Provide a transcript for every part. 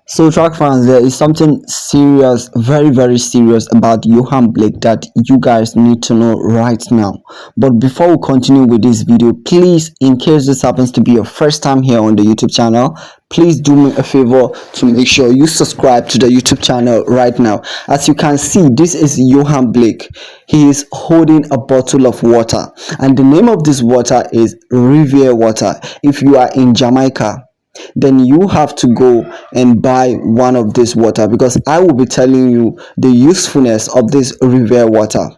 So, track fans, there is something serious, very, very serious about Yohan Blake that you guys need to know right now. But before we continue with this video, please, in case this happens to be your first time here on the YouTube channel, please do me a favor to make sure you subscribe to the YouTube channel right now. As you can see, this is Yohan Blake. He is holding a bottle of water, and the name of this water is Riviera water. If you are in Jamaica, then you have to go and buy one of this water, because I will be telling you the usefulness of this Riviera water.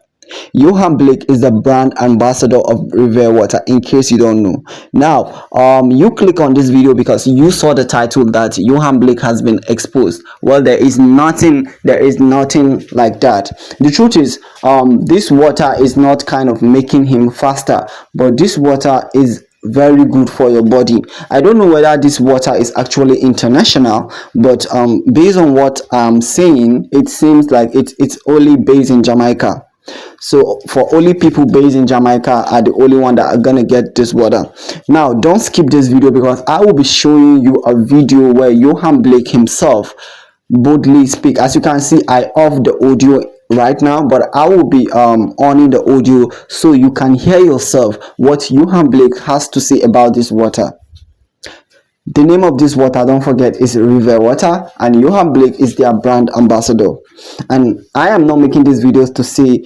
Yohan Blake is the brand ambassador of Riviera water, in case you don't know. Now, you click on this video because you saw the title that Yohan Blake has been exposed. Well, there is nothing like that. The truth is, this water is not kind of making him faster, but this water is very good for your body. I don't know whether this water is actually international, but based on what I'm saying, it seems like it's only based in Jamaica. So for only people based in Jamaica are the only one that are gonna get this water. Now, don't skip this video, because I will be showing you a video where Yohan Blake himself boldly speak. As you can see, I off the audio right now, but I will be on the audio so you can hear yourself what Yohan Blake has to say about this water. The name of this water, don't forget, is Riviera water, and Yohan Blake is their brand ambassador. And I am not making these videos to say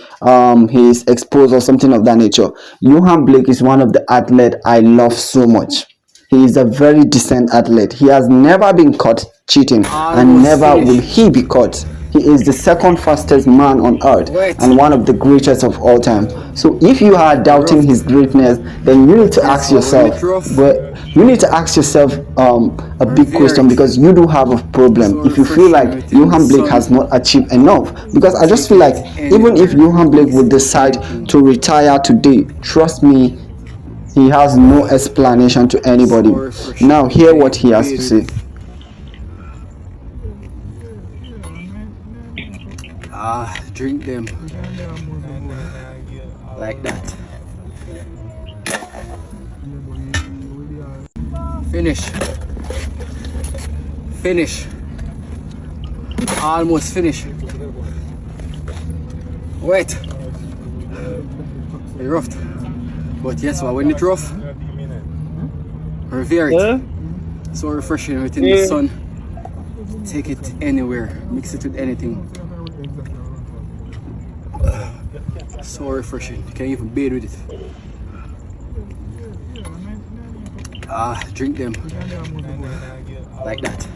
he is exposed or something of that nature. Yohan Blake is one of the athletes I love so much. He is a very decent athlete. He has never been caught cheating, and never will he be caught. He is the second fastest man on earth and one of the greatest of all time. So if you are doubting his greatness, then you need to ask yourself, a big question, because you do have a problem if you feel like Yohan Blake has not achieved enough. Because I just feel like even if Yohan Blake would decide to retire today, trust me, he has no explanation to anybody. Now hear what he has to say. Drink them like that. Finish. Almost finish. Wait. It's rough. But yes, when it's rough, revere it. So refreshing within the sun. Take it anywhere. Mix it with anything. So refreshing. You can even bathe with it. Drink them like that.